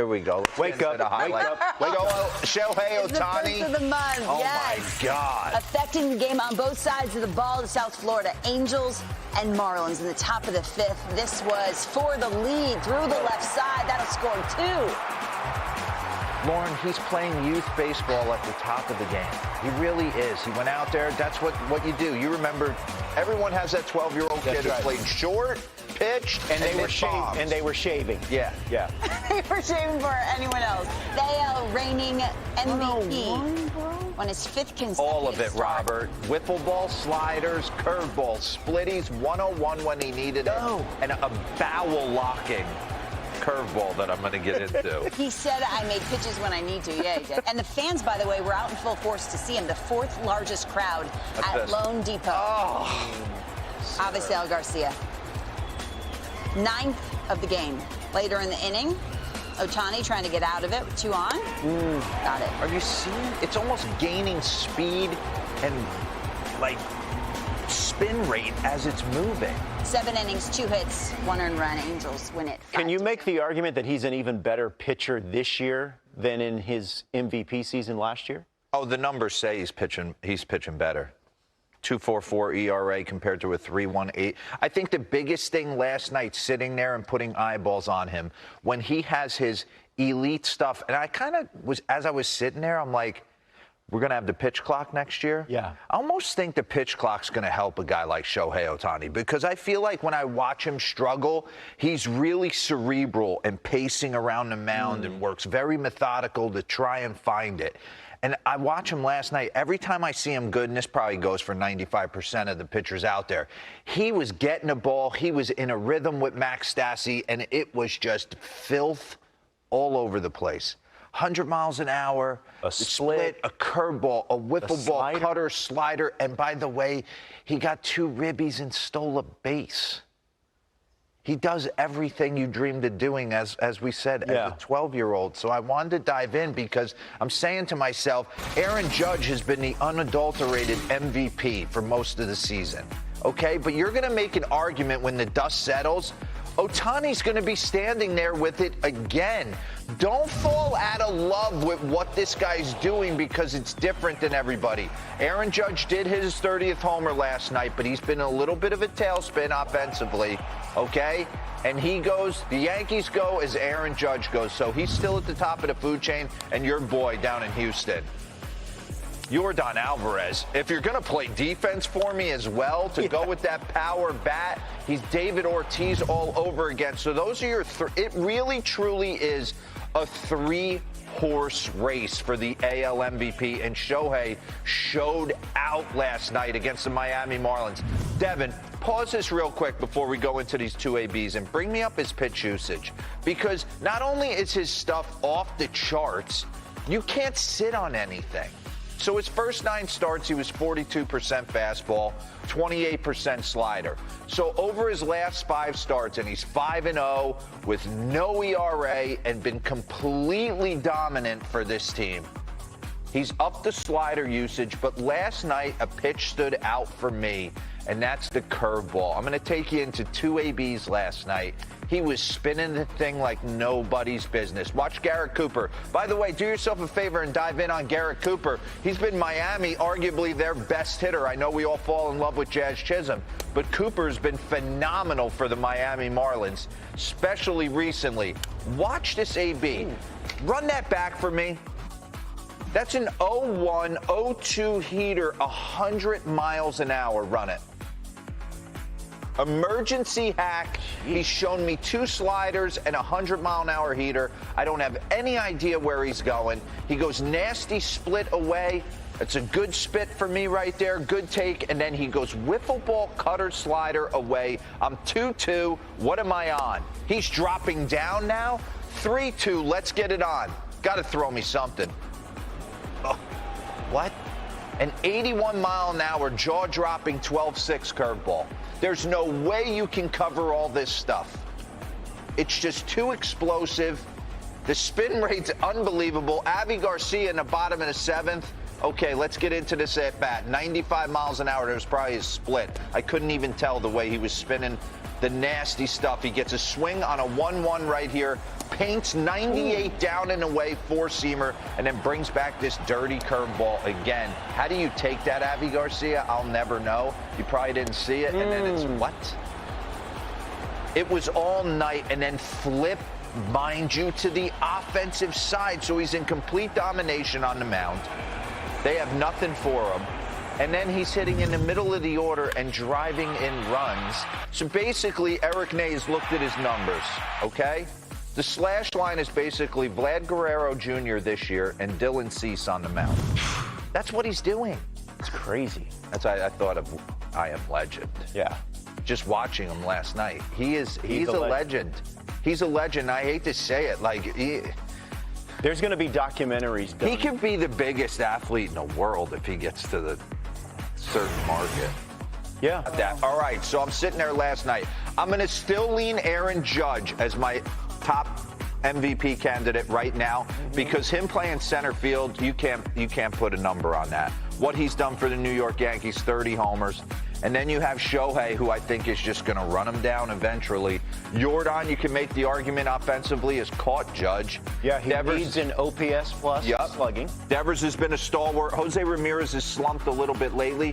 Here we go. Let's Wake up, wake up, wake up. Shohei It's the Ohtani. first of the month, Oh, yes. my God. Affecting the game on both sides of the ball, the South Florida Angels and Marlins in the top of the fifth. This was for the lead through the left side. That'll score two. Lauren, he's playing youth baseball at the top of the game. He really is. He went out there. That's what you do. You remember, everyone has that 12-year-old kid who played short, pitched, and they were shaving. And they were shaving. Yeah. Yeah. They were shaving for anyone else. The AL reigning MVP on his fifth consecutive All of it, start. Robert. Wiffle ball, sliders, curveball, splitties, 101 when he needed it, and a bowel-locking curveball that I'm going to get into. He said, I make pitches when I need to. Yeah, he did. And the fans, by the way, were out in full force to see him. The fourth largest crowd at Lone Depot. Oh. Avisel Garcia. Ninth of the game. Later in the inning, Ohtani trying to get out of it with 2 on. Got it. Are you seeing? It's almost gaining speed and, like, spin rate as it's moving. 7 innings, 2 hits, 1 earned run. Angels win it. Can you make the argument that he's an even better pitcher this year than in his MVP season last year? Oh, the numbers say he's pitching better. 2.44 ERA compared to a 3.18. I think the biggest thing last night, sitting there and putting eyeballs on him, when he has his elite stuff, and I kind of was, as I was sitting there, I'm like, we're going to have the pitch clock next year. Yeah. I almost think the pitch clock's going to help a guy like Shohei Ohtani, because I feel like when I watch him struggle, he's really cerebral and pacing around the mound and works very methodical to try and find it. And I watch him last night. Every time I see him good, and this probably goes for 95% of the pitchers out there, he was getting the ball. He was in a rhythm with Max Stassi, and it was just filth all over the place. 100 miles an hour, a split, a curveball, a wiffle ball, cutter, slider, and by the way, he got 2 ribbies and stole a base. He does everything you dreamed of doing, as we said, as a 12-year-old. So I wanted to dive in because I'm saying to myself, Aaron Judge has been the unadulterated MVP for most of the season. Okay, but you're going to make an argument when the dust settles. Ohtani's going to be standing there with it again. Don't fall out of love with what this guy's doing because it's different than everybody. Aaron Judge did his 30th homer last night, but he's been a little bit of a tailspin offensively, okay? And he goes, the Yankees go as Aaron Judge goes. So he's still at the top of the food chain, and your boy down in Houston, Yordan Alvarez, if you're going to play defense for me as well, to go with that power bat, he's David Ortiz all over again. So those are your it really, truly is a 3-horse race for the AL MVP, and Shohei showed out last night against the Miami Marlins. Devin, pause this real quick before we go into these 2 ABs and bring me up his pitch usage, because not only is his stuff off the charts, you can't sit on anything. So his first 9 starts, he was 42% fastball, 28% slider. So over his last 5 starts, and he's 5-0 with no ERA and been completely dominant for this team. He's up the slider usage, but last night a pitch stood out for me, and that's the curveball. I'm going to take you into 2 ABs last night. He was spinning the thing like nobody's business. Watch Garrett Cooper. By the way, do yourself a favor and dive in on Garrett Cooper. He's been Miami, arguably their best hitter. I know we all fall in love with Jazz Chisholm, but Cooper's been phenomenal for the Miami Marlins, especially recently. Watch this AB. Run that back for me. That's an 0-1, 0-2 heater, 100 miles an hour. Run it. Emergency hack. He's shown me 2 sliders and a 100-mile-an-hour heater. I don't have any idea where he's going. He goes nasty split away. It's a good spit for me right there. Good take. And then he goes wiffle ball, cutter, slider away. I'm 2-2. What am I on? He's dropping down now. 3-2. Let's get it on. Got to throw me something. Oh, what? An 81-mile-an-hour, jaw-dropping 12-6 curveball. There's no way you can cover all this stuff. It's just too explosive. The spin rate's unbelievable. Avi Garcia in the bottom of the 7th. Okay, let's get into this at bat. 95 miles an hour. There was probably a split. I couldn't even tell the way he was spinning the nasty stuff. He gets a swing on a 1-1 right here, paints 98 down and away, four-seamer, and then brings back this dirty curveball again. How do you take that, Avi Garcia? I'll never know. You probably didn't see it, and then it's what? It was all night, and then flip, mind you, to the offensive side. So he's in complete domination on the mound. They have nothing for him. And then he's hitting in the middle of the order and driving in runs. So basically, Eric Nays looked at his numbers, okay? The slash line is basically Vlad Guerrero Jr. this year and Dylan Cease on the mound. That's what he's doing. It's crazy. That's I thought of I Am Legend. Yeah. Just watching him last night. He's a legend. He's a legend. I hate to say it. There's going to be documentaries done. He could be the biggest athlete in the world if he gets to the certain market. Yeah. All right, so I'm sitting there last night. I'm going to still lean Aaron Judge as my top MVP candidate right now because him playing center field, you can't put a number on that. What he's done for the New York Yankees, 30 homers. And then you have Shohei, who I think is just going to run him down eventually. Jordan, you can make the argument offensively, is caught Judge. Yeah, he leads in OPS plus slugging. Devers has been a stalwart. Jose Ramirez has slumped a little bit lately,